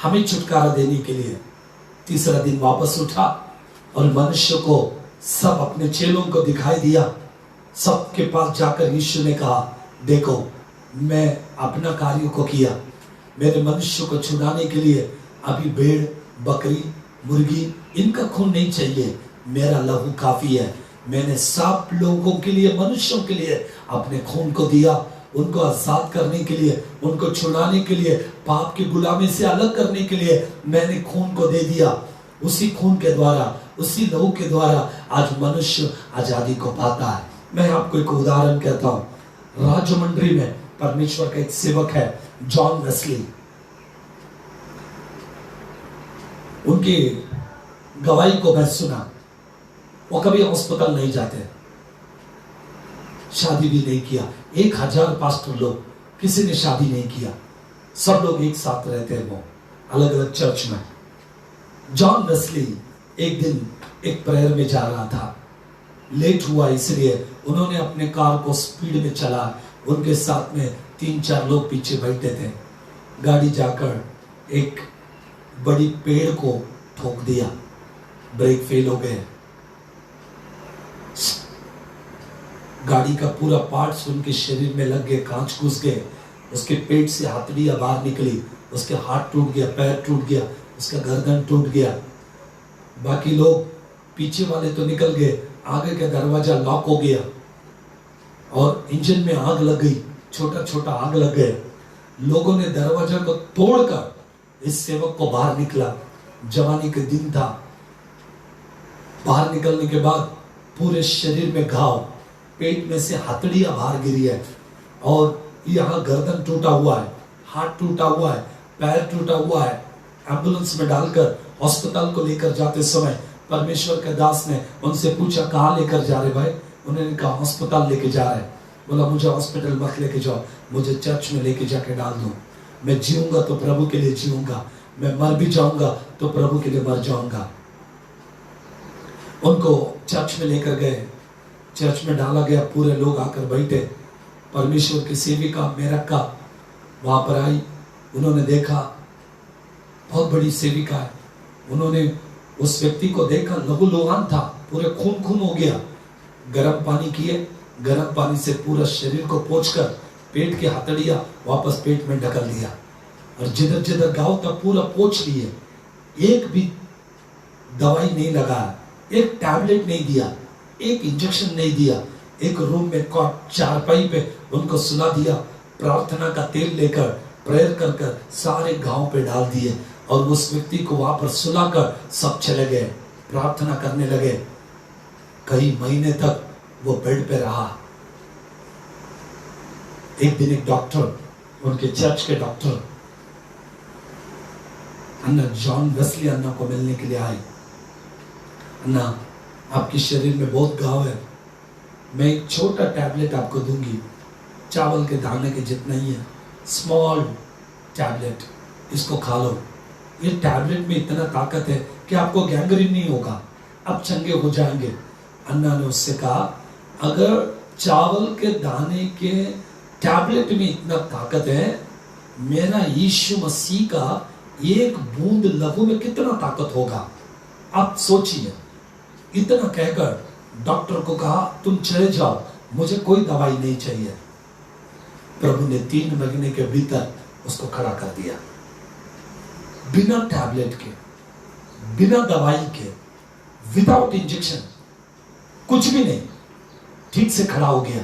हमें छुटकारा देने के लिए। तीसरा दिन वापस उठा और मनुष्य को सब अपने चेलों को दिखाई दिया। सबके पास जाकर यीशु ने कहा, देखो मैं अपना कार्य को किया, मेरे मनुष्य को छुड़ाने के लिए अभी भेड़, बकरी, मुर्गी, इनका खून नहीं चाहिए, मेरा लहू काफी है। मैंने सब लोगों के लिए, मनुष्यों के लिए अपने खून को दिया उनको आजाद करने के लिए, उनको छुड़ाने के लिए, पाप की गुलामी से अलग करने के लिए मैंने खून को दे दिया। उसी खून के द्वारा, उसी लहू के द्वारा आज मनुष्य आजादी को पाता है। मैं आपको एक उदाहरण कहता हूं। राजमंड्री में परमेश्वर का एक सेवक है, जॉन वेस्ली। उनकी गवाही को मैं सुना। वो कभी अस्पताल नहीं जाते, शादी भी नहीं किया। 1000 पास्टर लोग, किसी ने शादी नहीं किया, सब लोग एक साथ रहते हैं, वो अलग अलग चर्च में। जॉन वेस्ली एक दिन एक प्रेयर में जा रहा था, लेट हुआ, इसलिए उन्होंने अपने कार को स्पीड में चला। उनके साथ में 3-4 लोग पीछे बैठे थे। गाड़ी जाकर एक बड़ी पेड़ को ठोक दिया, ब्रेक फेल हो गए, गाड़ी का पूरा पार्ट्स उनके शरीर में लग गए, कांच घुस गए, उसके पेट से हथेलियां बाहर निकली, उसके हाथ टूट गया, पैर टूट गया, उसका गर्दन टूट गया। बाकी लोग पीछे वाले तो निकल गए, आगे का दरवाजा लॉक हो गया और इंजन में आग लग गई, छोटा छोटा आग लग गया। लोगों ने दरवाजा को तोड़कर इस सेवक को बाहर निकला। जवानी के दिन था। बाहर निकलने के बाद पूरे शरीर में घाव, पेट में से हथेलियां बाहर गिरी है और यहाँ गर्दन टूटा हुआ है, हाथ टूटा हुआ है, पैर टूटा हुआ है। एम्बुलेंस में डालकर अस्पताल को लेकर जाते समय परमेश्वर के दास ने उनसे पूछा, कहाँ लेकर जा रहे भाई? उन्होंने कहा अस्पताल लेके जा रहे। बोला, मुझे हॉस्पिटल मत लेके जाओ, मुझे चर्च में लेके जाके डाल दो। मैं जीऊंगा तो प्रभु के लिए जीऊंगा, मैं मर भी जाऊंगा तो प्रभु के लिए मर जाऊंगा। उनको चर्च में लेकर गए, चर्च में डाला गया, पूरे लोग आकर बैठे। परमेश्वर की सेविका मेरक्का वहां पर आई। उन्होंने देखा बहुत बड़ी सेविका है। उन्होंने उस व्यक्ति को देखा, लहूलुहान था, पूरे खून खून हो गया। गर्म पानी किए, गर्म पानी से पूरा शरीर को पोंछकर पेट की हथेलियां वापस पेट में ढकल दिया और जिधर जिधर घाव था पूरा पोंछ लिए। एक भी दवाई नहीं लगाया, एक टैबलेट नहीं दिया, एक इंजेक्शन नहीं दिया। एक रूम में कॉट चारपाई पे उनको सुला दिया। प्रार्थना का तेल लेकर प्रेयर कर कर सारे घाव पे डाल दिए और उस व्यक्ति को वहां पर सुलाकर सब चले गए, प्रार्थना करने लगे। कई महीने तक वो बेड पे रहा। एक दिन एक डॉक्टर, उनके चर्च के डॉक्टर अन्ना जॉन वेस्ली अन्ना को मिलने के लिए आए। अन्ना, आपके शरीर में बहुत घाव है, मैं एक छोटा टैबलेट आपको दूंगी, चावल के दाने के जितना ही है, स्मॉल टैबलेट, इसको खा लो। ये टैबलेट में इतना ताकत है कि आपको गैंग्रीन नहीं होगा, आप चंगे हो जाएंगे। अन्ना ने उससे कहा, अगर चावल के दाने के टैबलेट में इतना ताकत है, मेरा यीशु मसीह का एक बूंद लहू में कितना ताकत होगा, आप सोचिए। इतना कहकर डॉक्टर को कहा, तुम चले जाओ, मुझे कोई दवाई नहीं चाहिए। प्रभु ने 3 महीने के भीतर उसको खड़ा कर दिया, बिना टैबलेट के, बिना दवाई के, विदाउट इंजेक्शन, कुछ भी नहीं, ठीक से खड़ा हो गया,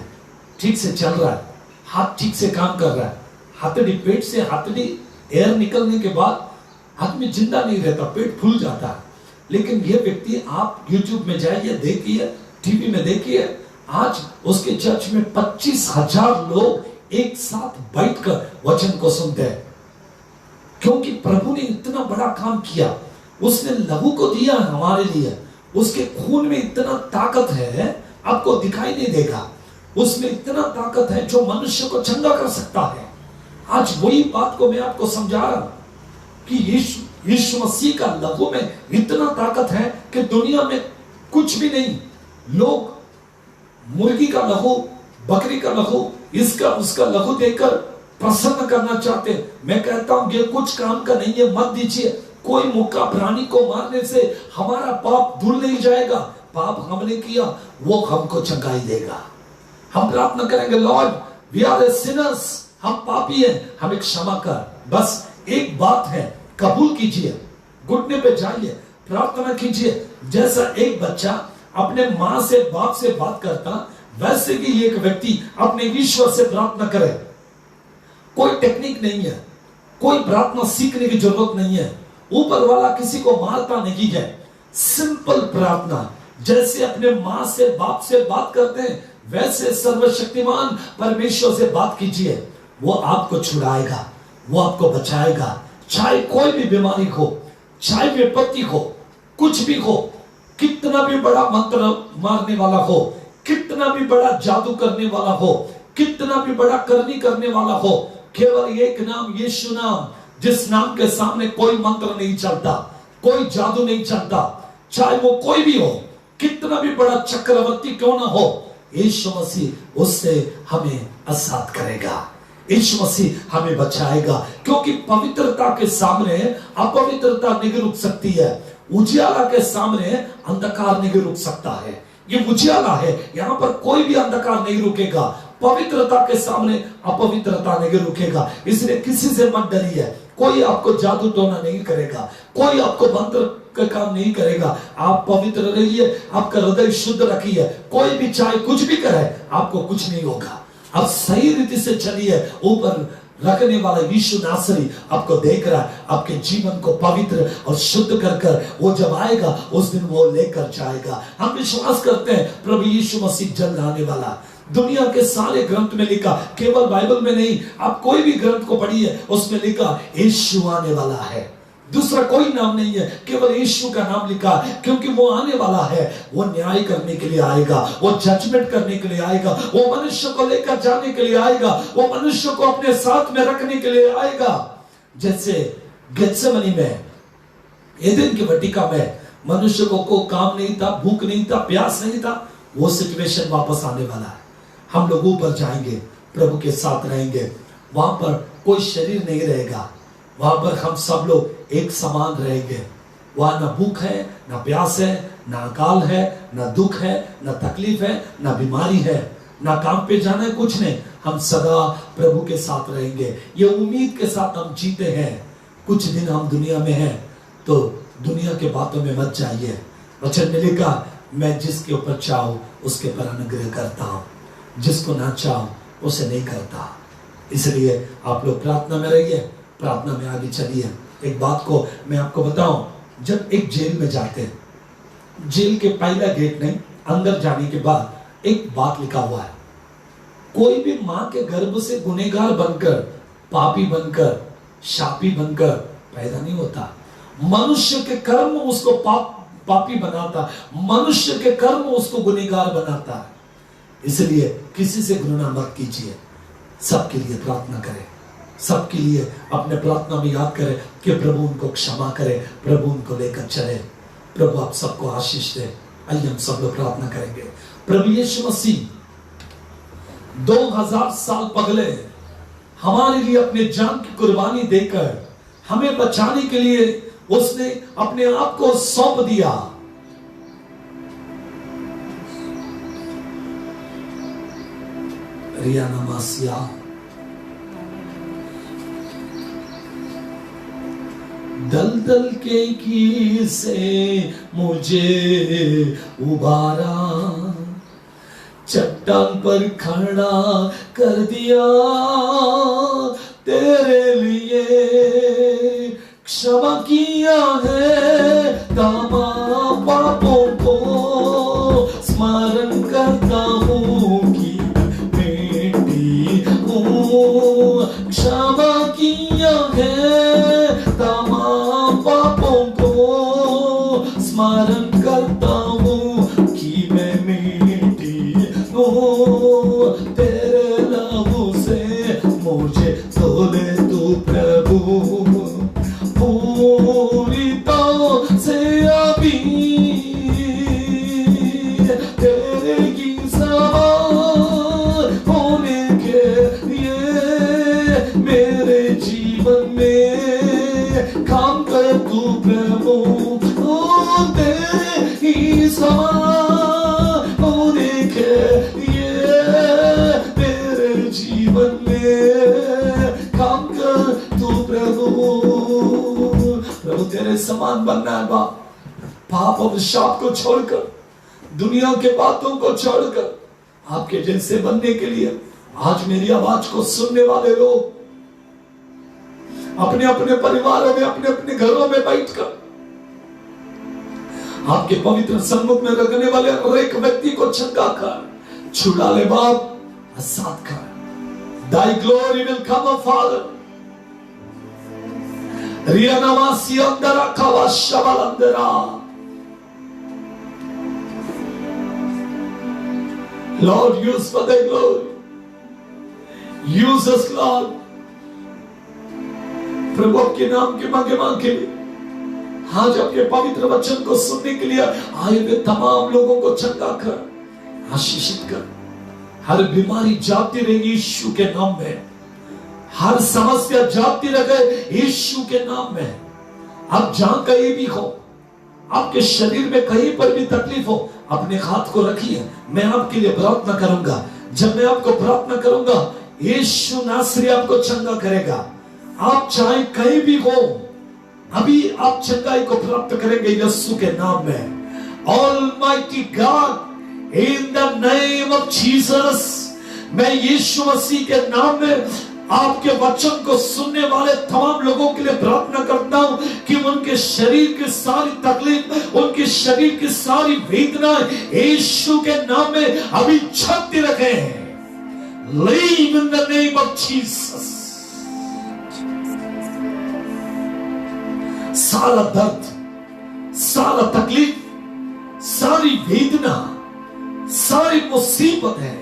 ठीक से चल रहा है, हाथ ठीक से काम कर रहा है। हथेली, पेट से हथेली एयर निकलने के बाद आदमी जिंदा नहीं रहता, पेट फूल जाता है। लेकिन यह व्यक्ति, आप YouTube में जाइए, देखिए, टीवी में देखिए, आज उसके चर्च में 25,000 लोग एक साथ बैठकर वचन को सुनते हैं, क्योंकि प्रभु ने इतना बड़ा काम किया। उसने लहू को दिया हमारे लिए, उसके खून में इतना ताकत है, आपको दिखाई नहीं देगा। उसमें इतना ताकत है जो मनुष्य को चंगा कर सकता है। आज वही बात को मैं आपको समझा रहा हूं कि यीशु मसीह का लहू में इतना ताकत है कि दुनिया में कुछ भी नहीं। लोग मुर्गी का लहू, बकरी का लहू, इसका उसका लहू देकर प्रसन्न करना चाहते। मैं कहता हूं ये कुछ काम का नहीं है, मत दीजिए। कोई मुक्का प्राणी को मारने से हमारा पाप धुल नहीं जाएगा। पाप हमने किया, वो हमको चंगाई देगा। हम प्रार्थना करेंगे, Lord we are a sinners, हम पापी हैं, हमें क्षमा कर। बस एक बात है, कबूल कीजिए, घुटने पे जाइए, प्रार्थना कीजिए। जैसा एक बच्चा अपने माँ से, बाप से बात करता, वैसे ही एक व्यक्ति अपने ईश्वर से प्रार्थना करे। कोई टेक्निक नहीं है, कोई प्रार्थना सीखने की जरूरत नहीं है, ऊपर वाला किसी को मारता नहीं है। सिंपल प्रार्थना, जैसे अपने मां से बाप से बात करते हैं वैसे सर्वशक्तिमान परमेश्वर से बात कीजिए। वो आपको छुड़ाएगा, वो आपको बचाएगा। चाहे कोई भी बीमारी हो, चाहे विपत्ति हो, कुछ भी हो, कितना भी बड़ा मंत्र मारने वाला हो, कितना भी बड़ा जादू करने वाला हो, कितना भी बड़ा करनी करने वाला हो, केवल एक नाम, यीशु नाम, जिस नाम के सामने कोई मंत्र नहीं चलता, कोई जादू नहीं चलता, चाहे वो कोई भी हो, कितना भी बड़ा चक्रवर्ती क्यों ना हो, यीशु मसीह उससे हमें आजाद करेगा। यीशु मसीह हमें बचाएगा, क्योंकि पवित्रता के सामने अपवित्रता नहीं रुक सकती है। उजियाला के सामने अंधकार नहीं रुक सकता है। ये उजियाला है, यहां पर कोई भी अंधकार नहीं रुकेगा। पवित्रता के सामने अपवित्रता नहीं रुकेगा। इसलिए किसी से मत डरिए। कोई आपको जादू टोना नहीं करेगा, कोई आपको मंत्र का काम नहीं करेगा। आप पवित्र रहिए, आपका हृदय शुद्ध रखिए। कोई भी चाहे कुछ भी करे, आपको कुछ नहीं होगा। आप सही रीति से चलिए। ऊपर रखने वाला यीशु नासरी आपको देख रहा है। आपके जीवन को पवित्र और शुद्ध कर कर वो जब आएगा उस दिन वो लेकर जाएगा। हम विश्वास करते हैं प्रभु यीशु मसीह जल्द आने वाला। दुनिया के सारे ग्रंथ में लिखा, केवल बाइबल में नहीं, आप कोई भी ग्रंथ को पढ़िए, उसमें लिखा यीशु आने वाला है। दूसरा कोई नाम नहीं है, केवल यीशु का नाम लिखा, क्योंकि वो आने वाला है। वो न्याय करने के लिए आएगा, वो जजमेंट करने के लिए आएगा, वो मनुष्य को लेकर जाने के लिए आएगा, वो मनुष्य को अपने साथ में रखने के लिए आएगा। जैसे गेत्सेमनी में, एदेन की वाटिका में मनुष्य को काम नहीं था, भूख नहीं था, प्यास नहीं था, वो सिचुएशन वापस आने वाला है। हम लोग ऊपर जाएंगे, प्रभु के साथ रहेंगे, वहां पर कोई शरीर नहीं रहेगा, वहां पर हम सब लोग एक समान रहेंगे। वहां ना भूख है, ना प्यास है, ना अकाल है, ना दुख है, ना तकलीफ है, ना बीमारी है, ना काम पे जाना है, कुछ नहीं। हम सदा प्रभु के साथ रहेंगे। ये उम्मीद के साथ हम जीते हैं। कुछ दिन हम दुनिया में हैं, तो दुनिया के बातों में मत जाइए। वचन में लिखा, मैं जिसके ऊपर चाहूं उसके पर अनुग्रह करता हूं, जिसको ना चाहूं उसे नहीं करता। इसलिए आप लोग प्रार्थना में रहिए, प्रार्थना में आगे चलिए। एक बात को मैं आपको बताऊं, जब एक जेल में जाते हैं, जेल के पहला गेट नहीं, अंदर जाने के बाद एक बात लिखा हुआ है, कोई भी मां के गर्भ से गुनहगार बनकर, पापी बनकर, शापी बनकर पैदा नहीं होता। मनुष्य के कर्म उसको पापी बनाता, मनुष्य के कर्म उसको गुनहगार बनाता है। इसलिए किसी से घृणा मत कीजिए, सबके लिए प्रार्थना करें, सबके लिए अपने प्रार्थना में याद करें कि प्रभु उनको क्षमा करे, प्रभु उनको लेकर चले। प्रभु आप सबको आशीष दे। आइए हम सब लोग प्रार्थना करेंगे। प्रभु यीशु मसीह 2000 साल पहले हमारे लिए अपने जान की कुर्बानी देकर हमें बचाने के लिए उसने अपने आप को सौंप दिया। रिया नमासिया, दलदल के कील से मुझे उबारा, चट्टान पर खड़ा कर दिया, तेरे लिए क्षमा किया है तमाम पापों को, स्मरण करता हूँ कि बेटी हूँ, क्षमा किया है तमाम पापों को, स्मरण करता हूँ कि मैं बेटी हूँ, तेरे लहू से मुझे धो ले तू प्रभु, पूरी तो से अभी तेरे की सवार होने के लिए मेरे जीवन में काम कर तू प्रभु, तेरे ही सवार होने के लिए मेरे जीवन में काम कर तू प्रभु। प्रभु तेरे समान बनना है बाप। पाप और शाप को छोड़कर, दुनिया के बातों को छोड़कर आपके जैसे बनने के लिए आज मेरी आवाज को सुनने वाले लोग अपने अपने परिवारों में, अपने अपने घरों में बैठकर आपके पवित्र सम्मुख में रखने वाले हर एक व्यक्ति को चंगा कर, छुड़ा ले बाप, आजाद कर। Thy glory will come, O Father. Riyanamasi andara kavashabalandera. Lord, use for thy glory. Use us, Lord. प्रभु आपके नाम की महिमा के लिए आज आपके पवित्र वचन को सुनने के लिए आए हुए तमाम लोगों को चंगा कर, आशीषित कर। हर बीमारी जाती रहे यीशु के नाम में, हर समस्या जाती रहे यीशु के नाम में। आप जहां कहीं भी हो, आपके शरीर में कहीं पर भी तकलीफ हो, अपने हाथ को रखिए। मैं आपके लिए प्रार्थना करूंगा। जब मैं आपको प्रार्थना करूंगा, यीशु नासरी आपको चंगा करेगा। आप चाहे कहीं भी हो, अभी आप चंगाई को प्राप्त करेंगे यीशु के नाम में। Almighty God, in the name of Jesus, मैं यीशु मसीह के नाम में आपके वचन को सुनने वाले तमाम लोगों के लिए प्रार्थना करता हूं कि उनके शरीर की सारी तकलीफ, उनके शरीर की सारी वेदनाएं यीशु के नाम में अभी छूटती रखे। Leave in the name of Jesus. सारा दर्द, सारा तकलीफ, सारी वेदना, सारी मुसीबत है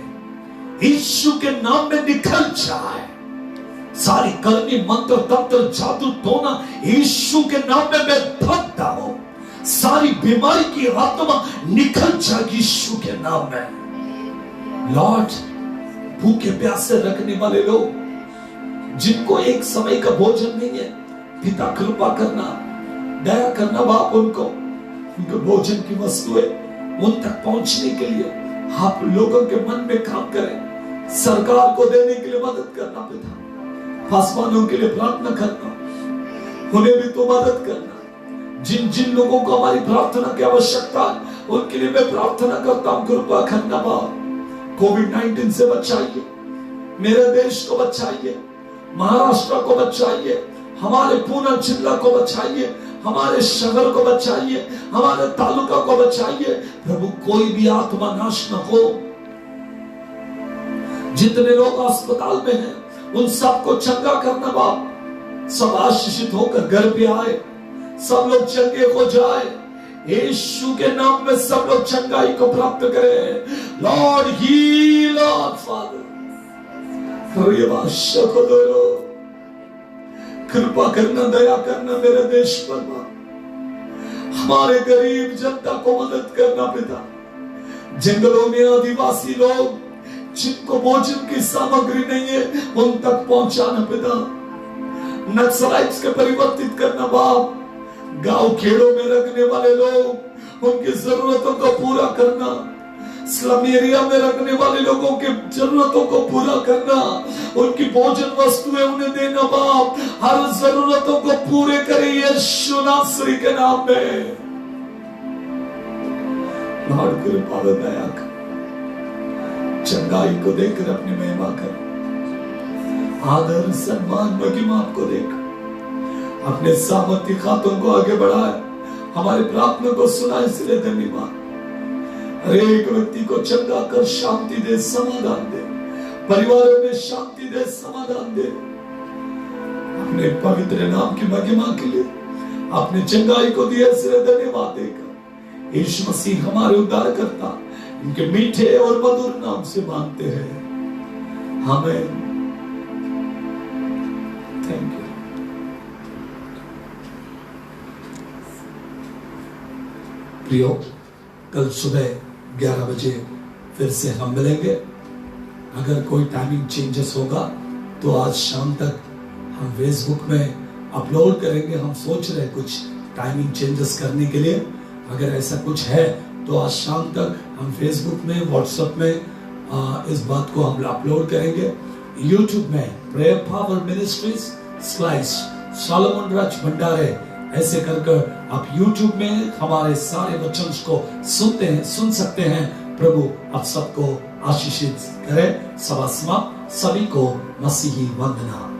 यीशु के नाम में निकल जाए। सारी करनी, मंत्र, तंत्र, जादू, टोना यीशु के नाम में मैं भगता हूं। सारी बीमारी की आत्मा निकल जाएगी यीशु के नाम में। लॉर्ड, भूखे प्यासे रखने वाले लोग जिनको एक समय का भोजन नहीं है, पिता कृपा करना, दया करना बाप, उनको भोजन की वस्तुएं उन तक पहुंचने के लिए आप लोगों के मन में काम करें। सरकार को देने के लिए मदद करना पिता, आसमानों के लिए प्रार्थना करना, उन्हें भी तो मदद करना। जिन जिन लोगों को हमारी प्रार्थना की आवश्यकता है, उनके लिए मैं प्रार्थना करता हूं, कृपा करना बाप। कोविड-19 से बचाइए, मेरे देश को बचाइए, महाराष्ट्र को बचाइए, हमारे पूना जिला को बचाइए, हमारे शहर को बचाइए, हमारे तालुका को बचाइए। प्रभु, कोई भी आत्मा नाश न हो। जितने लोग अस्पताल में हैं, उन सबको चंगा करना बाप। सब आशीषित होकर घर पे आए, सब लोग चंगे हो जाए। यीशु के नाम में सब लोग चंगाई को प्राप्त करें। लॉर्ड हील आवर फादर, कृपा करना, दया करना मेरे देश पर, हमारे गरीब जनता को मदद करना पिता। जंगलों में आदिवासी लोग जिनको भोजन की सामग्री नहीं है, उन तक पहुंचाना पिता। नक्सलाइट्स के परिवर्तित करना बाप। गांव खेड़ों में रखने वाले लोग, उनकी जरूरतों को पूरा करना। स्लम एरिया में रखने वाले लोगों की जरूरतों को पूरा करना, उनकी भोजन वस्तुएं उन्हें देना बाप। हर जरूरतों को पूरे करे यीशु नासरी के नाम में। लॉर्ड, कृपा दया कर, चंगाई को देकर अपनी महिमा कर। आदर, सम्मान, महिमा आपको देकर अपने सामर्थ्य खातों को आगे बढ़ाए। हमारी प्रार्थना को सुना, इसलिए धन्यवाद। हर एक व्यक्ति को चंगा कर, शांति दे, समाधान दे, परिवारों में शांति दे, समाधान दे। अपने पवित्र नाम की महिमा के लिए अपने चंगाई को दिया, इसलिए धन्यवाद देकर यीशु मसीह हमारे उद्धार करता, इनके मीठे और मधुर नाम से मांगते हैं, आमीन। Thank you. प्रियो, कल सुबह 11 बजे फिर से हम मिलेंगे। अगर कोई टाइमिंग चेंजेस होगा तो आज शाम तक हम फेसबुक में अपलोड करेंगे। हम सोच रहे कुछ टाइमिंग चेंजेस करने के लिए। अगर ऐसा कुछ है तो आज शाम तक हम फेसबुक में, व्हाट्सएप में इस बात को हम अपलोड करेंगे। यूट्यूब में प्रेयर पावर मिनिस्ट्रीज स्लाइस सोलोमन राज भंडारे, ऐसे कर आप YouTube में हमारे सारे वचन को सुन सकते हैं। प्रभु आप सबको आशीषित करे। सभा समाप्त। सभी को मसीही वंदना।